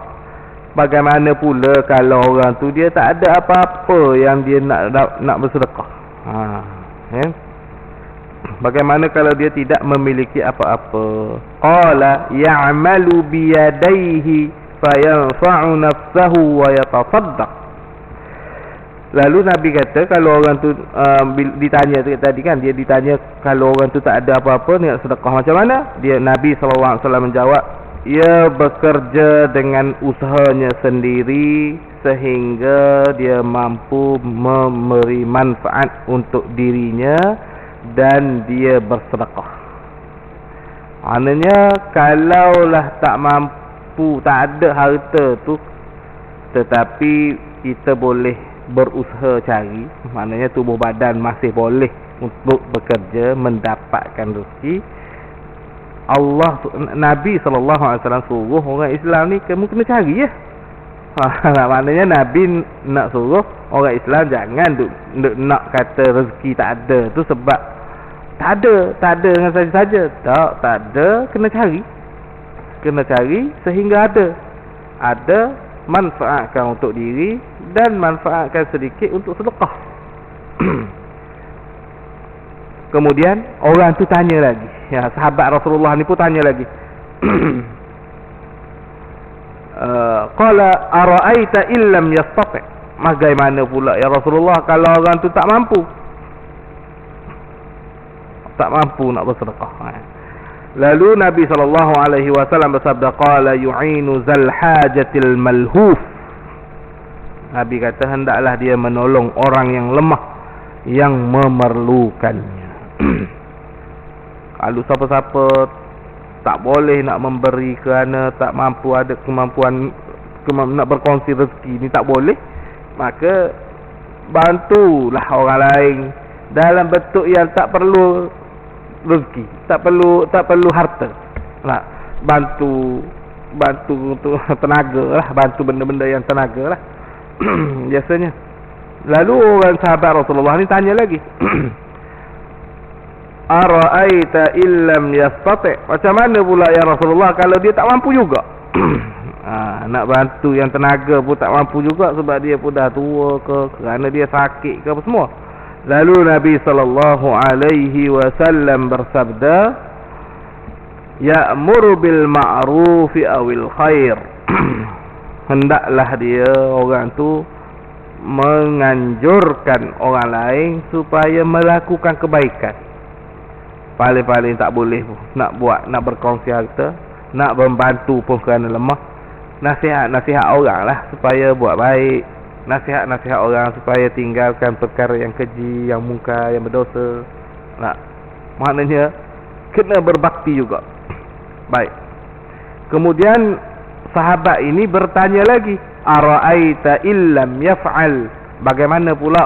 bagaimana pula kalau orang tu dia tak ada apa-apa yang dia nak bersedekah? Ya. Bagaimana kalau dia tidak memiliki apa-apa? Qala ya'malu biyadaihi fayanfa'u nafsahu wa yatasaddaq. Lalu Nabi kata kalau orang tu ditanya tadi kan, dia ditanya kalau orang tu tak ada apa-apa nak sedekah macam mana? Nabi SAW menjawab, ia bekerja dengan usahanya sendiri sehingga dia mampu memberi manfaat untuk dirinya dan dia bersedekah. Maknanya kalaulah tak mampu, tak ada harta tu, tetapi kita boleh berusaha cari, maknanya tubuh badan masih boleh untuk bekerja mendapatkan rezeki. Nabi SAW suruh orang Islam ni kamu kena cari ya. Maknanya Nabi nak suruh orang Islam jangan duk nak kata rezeki tak ada tu sebab tak ada dengan saja-saja. Tak ada, kena cari sehingga ada, manfaatkan untuk diri dan manfaatkan sedikit untuk sedekah. Kemudian orang tu tanya lagi, ya, sahabat Rasulullah ni pun tanya lagi. Qala ara'aita illam yastati', bagaimana pula ya Rasulullah kalau orang tu tak mampu nak bersedekah? Lalu Nabi SAW bersabda, qala yu'inu zal hajatil malhuf. Nabi kata hendaklah dia menolong orang yang lemah, yang memerlukannya. Kalau siapa-siapa tak boleh nak memberi kerana tak mampu, ada kemampuan nak berkongsi rezeki ni tak boleh, maka bantulah orang lain dalam bentuk yang tak perlu rezeki, tak perlu harta. Nah, bantu untuk tenaga lah, bantu benda-benda yang tenaga lah. Biasanya. Lalu orang sahabat Rasulullah ni tanya lagi. Ara'aita illam yastati', macam mana pula ya Rasulullah kalau dia tak mampu juga? Nak bantu yang tenaga pun tak mampu juga sebab dia pun dah tua ke, kerana dia sakit ke apa semua. Lalu Nabi SAW bersabda, ya'muru bil ma'rufi awil khair. Hendaklah dia orang tu menganjurkan orang lain supaya melakukan kebaikan. Paling-paling tak boleh pun nak berkongsi harta, nak membantu pun kerana lemah. Nasihat orang lah supaya buat baik. Nasihat orang supaya tinggalkan perkara yang keji, yang mungkar, yang berdosa. Maknanya kena berbakti juga. Baik. Kemudian sahabat ini bertanya lagi, ara'aita illam yaf'al, bagaimana pula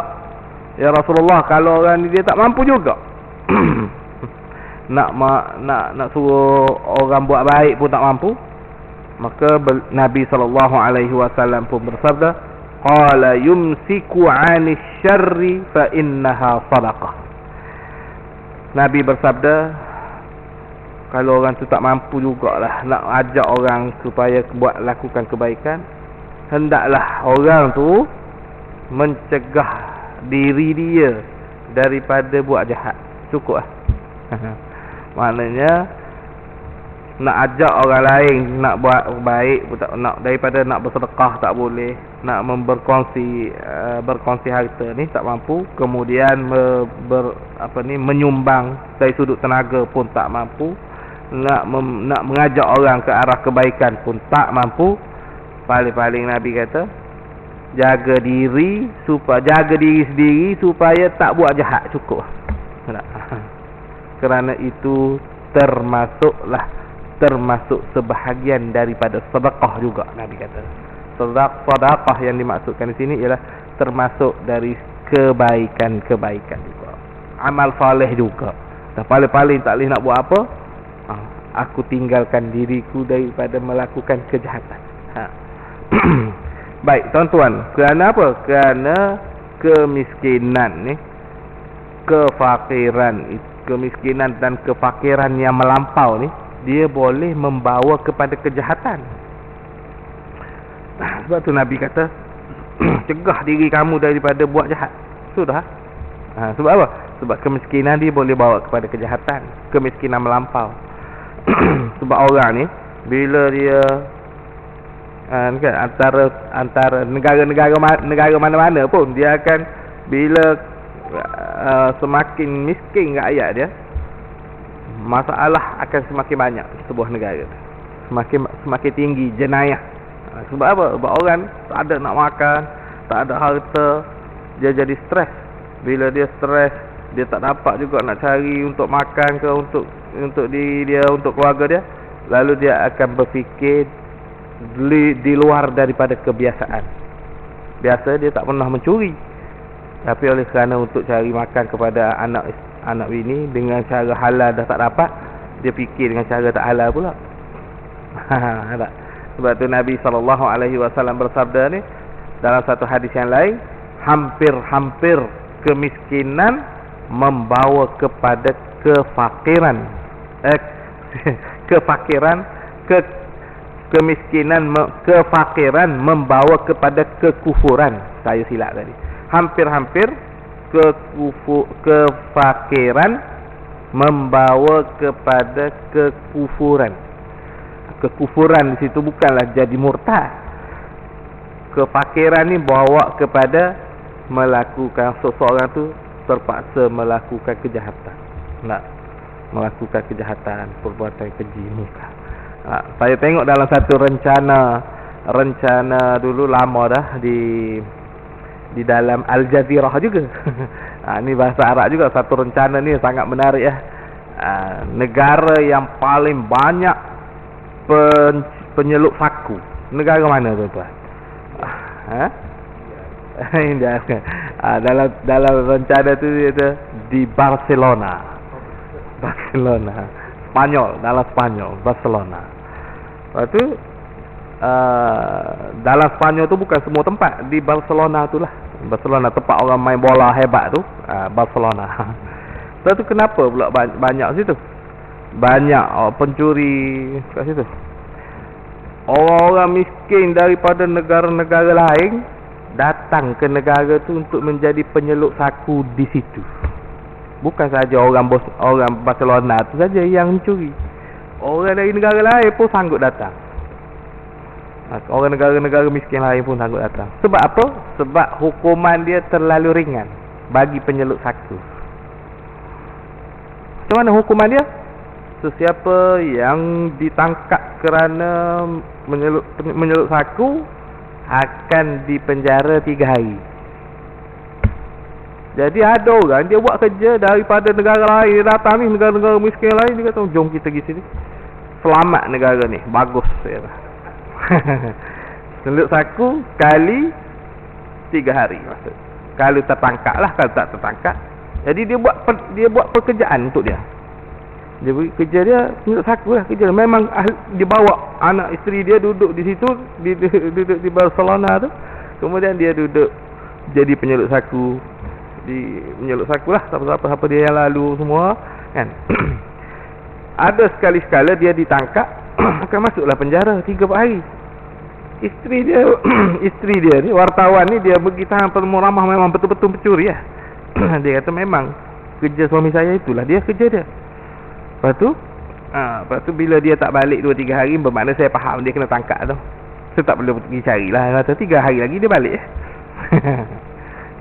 ya Rasulullah kalau orang ni dia tak mampu juga? nak suruh orang buat baik pun tak mampu. Maka Nabi SAW pun bersabda, qala yumsiku 'anis syarri fa innaha sadaqah. Nabi bersabda, kalau orang tu tak mampu jugalah nak ajak orang supaya lakukan kebaikan, hendaklah orang tu mencegah diri dia daripada buat jahat. Cukup lah. Maknanya nak ajak orang lain nak buat baik pun tak, nak daripada nak bersedekah tak boleh, nak berkongsi harta ni tak mampu, kemudian menyumbang dari sudut tenaga pun tak mampu, nak mengajak orang ke arah kebaikan pun tak mampu. Paling-paling Nabi kata jaga diri sendiri supaya tak buat jahat. Cukup. Kerana itu termasuk sebahagian daripada sedekah juga, Nabi kata. Sedekah yang dimaksudkan di sini ialah termasuk dari kebaikan-kebaikan juga, amal soleh juga. Dan paling-paling tak boleh nak buat apa, aku tinggalkan diriku daripada melakukan kejahatan. Baik tuan-tuan, kerana apa? Kerana kemiskinan ni, kemiskinan dan kefakiran yang melampau ni, dia boleh membawa kepada kejahatan. Sebab tu Nabi kata cegah diri kamu daripada buat jahat. Sudah. Sebab apa? Sebab kemiskinan dia boleh bawa kepada kejahatan, kemiskinan melampau. Sebab orang ni bila dia kan, antara negara mana-mana pun dia akan bila semakin miskin rakyat dia, masalah akan semakin banyak sebuah negara. Semakin tinggi jenayah. Sebab apa? Sebab orang tak ada nak makan, tak ada harta, dia jadi stres. Bila dia stres, dia tak dapat juga nak cari untuk makan ke untuk diri dia, untuk keluarga dia. Lalu dia akan berfikir di luar daripada kebiasaan. Biasa dia tak pernah mencuri, tapi oleh kerana untuk cari makan kepada anak bini dengan cara halal dah tak dapat, dia fikir dengan cara tak halal pula. Tak? Sebab tu Nabi SAW bersabda ni dalam satu hadis yang lain, hampir-hampir kemiskinan membawa kepada kefakiran. Kefakiran membawa kepada kekufuran. Saya silap tadi. Hampir-hampir kefakiran membawa kepada kekufuran. Kekufuran di situ bukanlah jadi murtad. Kefakiran ni bawa kepada melakukan, seseorang tu terpaksa melakukan kejahatan. Melakukan kejahatan, perbuatan keji muka. Saya tengok dalam satu rencana dulu lama dah di dalam Al Jazeera juga. Ni bahasa Arab juga, satu rencana ni sangat menarik ya. Negara yang paling banyak penyeluk saku, negara mana tuan-tuan? India. Dalam rencana tu dia kata di Barcelona, Spanyol, dalam Spanyol, Barcelona. Lepas tu dalam Spanyol tu bukan semua tempat, di Barcelona tu lah. Barcelona tempat orang main bola hebat tu, Barcelona. Lepas tu kenapa pula banyak situ? Banyak pencuri kat situ. Orang-orang miskin daripada negara-negara lain datang ke negara tu untuk menjadi penyeluk saku di situ. Bukan saja orang Barcelona tu saja yang mencuri. Orang dari negara lain pun sanggup datang. Orang negara-negara miskin lain pun sanggup datang. Sebab apa? Sebab hukuman dia terlalu ringan bagi penyeluk saku. Macam mana hukuman dia? Sesiapa yang ditangkap kerana menyeluk saku akan dipenjara 3 hari. Jadi ada orang dia buat kerja daripada negara lain, dia datang ni negara-negara miskin lain, dia kata jom kita pergi sini, selamat negara ni, bagus saya. Seluk saku kali 3 hari maksud. Kalau tertangkap lah, kalau tak tertangkap. Jadi dia buat pekerjaan untuk dia. Dia beri kerja dia seluk saku lah kerja. Memang dia bawa anak isteri dia duduk di situ, duduk di Barcelona tu. Kemudian dia duduk jadi penyeluk saku. Menyeluk saku lah, siapa-siapa dia yang lalu semua kan. Ada sekali-sekala dia ditangkap akan masuklah penjara 3-4 hari. Isteri dia ni, wartawan ni, dia pergi tahan ramah memang betul-betul pencuri lah. Dia kata memang kerja suami saya itulah dia kerja dia. Lepas tu bila dia tak balik 2-3 hari, bermakna saya faham dia kena tangkap tu. Saya tak perlu pergi carilah. Kata 3 hari lagi dia balik.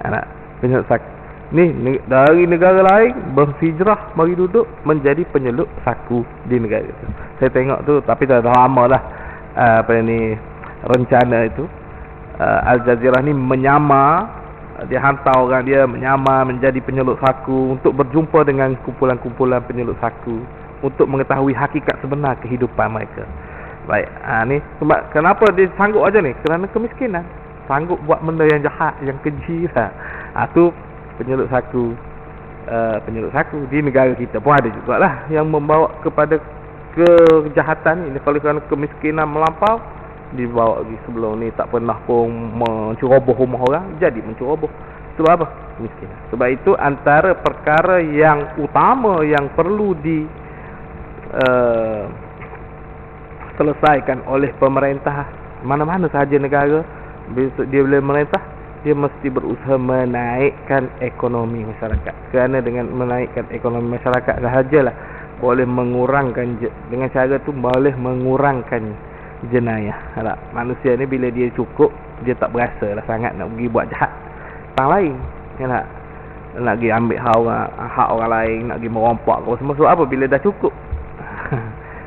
Anak penyeluk saku ni dari negara lain berhijrah mari duduk menjadi penyeluk saku di negara itu. Saya tengok tu, tapi dah lama dah rencana itu. Al Jazeera ni menyamar, dia hantar orang dia menyamar menjadi penyeluk saku untuk berjumpa dengan kumpulan-kumpulan penyeluk saku untuk mengetahui hakikat sebenar kehidupan mereka. Baik, ni sebab kenapa dia sanggup aja ni? Kerana kemiskinan. Sanggup buat benda yang jahat, yang keji lah. Tu penyeluk saku. Penyeluk saku di negara kita pun ada jugalah yang membawa kepada kejahatan ini. Kalau kerana kemiskinan melampau, dibawa lagi. Sebelum ni tak pernah pun menceroboh rumah orang, jadi menceroboh. Sebab apa? Kemiskinan. Sebab itu antara perkara yang utama yang perlu selesaikan oleh pemerintah Mana-mana sahaja negara, dia boleh merintah, dia mesti berusaha menaikkan ekonomi masyarakat. Kerana dengan menaikkan ekonomi masyarakat sahajalah boleh mengurangkan, dengan cara tu boleh mengurangkan jenayah. Manusia ni bila dia cukup, dia tak berasa lah sangat nak pergi buat jahat orang lain, nak pergi ambil hak orang lain, nak pergi merompak semua. Sebab apa? Bila dah cukup.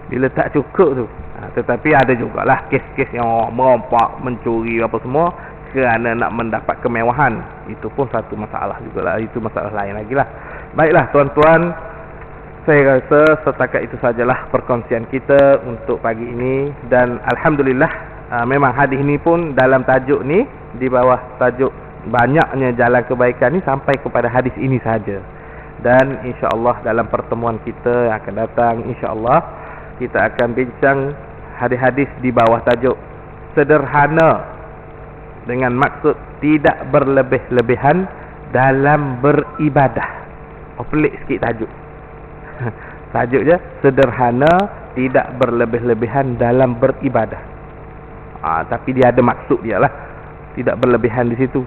Bila tak cukup tu. Tetapi ada jugalah kes-kes yang orang merompak, mencuri apa semua kerana nak mendapat kemewahan. Itu pun satu masalah jugalah. Itu masalah lain lagi lah. Baiklah tuan-tuan, saya rasa setakat itu sajalah perkongsian kita untuk pagi ini. Dan Alhamdulillah, memang hadis ni pun dalam tajuk ni, di bawah tajuk banyaknya jalan kebaikan ni, sampai kepada hadis ini saja. Dan insya-Allah dalam pertemuan kita yang akan datang, insya-Allah kita akan bincang hadis-hadis di bawah tajuk sederhana, dengan maksud tidak berlebih-lebihan dalam beribadah. Pelik sikit tajuk. Tajuk je sederhana, tidak berlebih-lebihan dalam beribadah. Tapi dia ada maksud dia lah, tidak berlebihan di situ.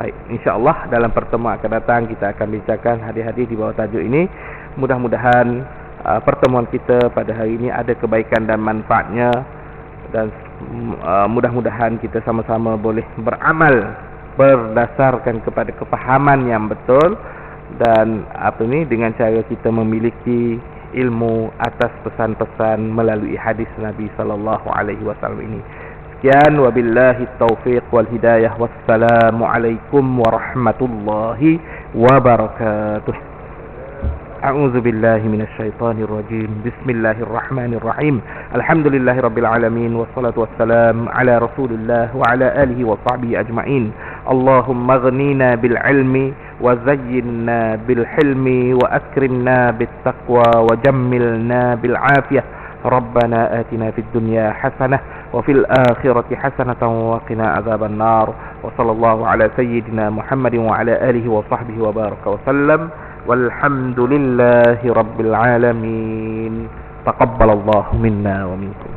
Baik, insya-Allah dalam pertemuan akan datang kita akan bincangkan hadis-hadis di bawah tajuk ini. Mudah-mudahan pertemuan kita pada hari ini ada kebaikan dan manfaatnya, dan mudah-mudahan kita sama-sama boleh beramal berdasarkan kepada kefahaman yang betul, dan dengan cara kita memiliki ilmu atas pesan-pesan melalui hadis Nabi sallallahu alaihi wasallam ini. Sekian, wabillahi taufiq wal hidayah, wassalamu alaikum warahmatullahi wabarakatuh. A'udzu billahi minasy syaithanir rajim. Bismillahirrahmanirrahim. Alhamdulillahirabbil alamin, wassalatu wassalamu ala Rasulillah wa ala alihi wa sahbihi ajma'in. Allahumma aghnina bil ilmi wa zayyinna bil hilmi wa akrimna bit taqwa wa jammilna bil afiyah. Rabbana atina fid dunya hasanah wa fil akhirati hasanatan wa qina adzaban nar. Wa sallallahu ala sayyidina Muhammadin wa ala alihi wa sahbihi wa baraka wa sallam. Walhamdulillahi rabbil alamin. Taqabbalallahu minna wa minkum.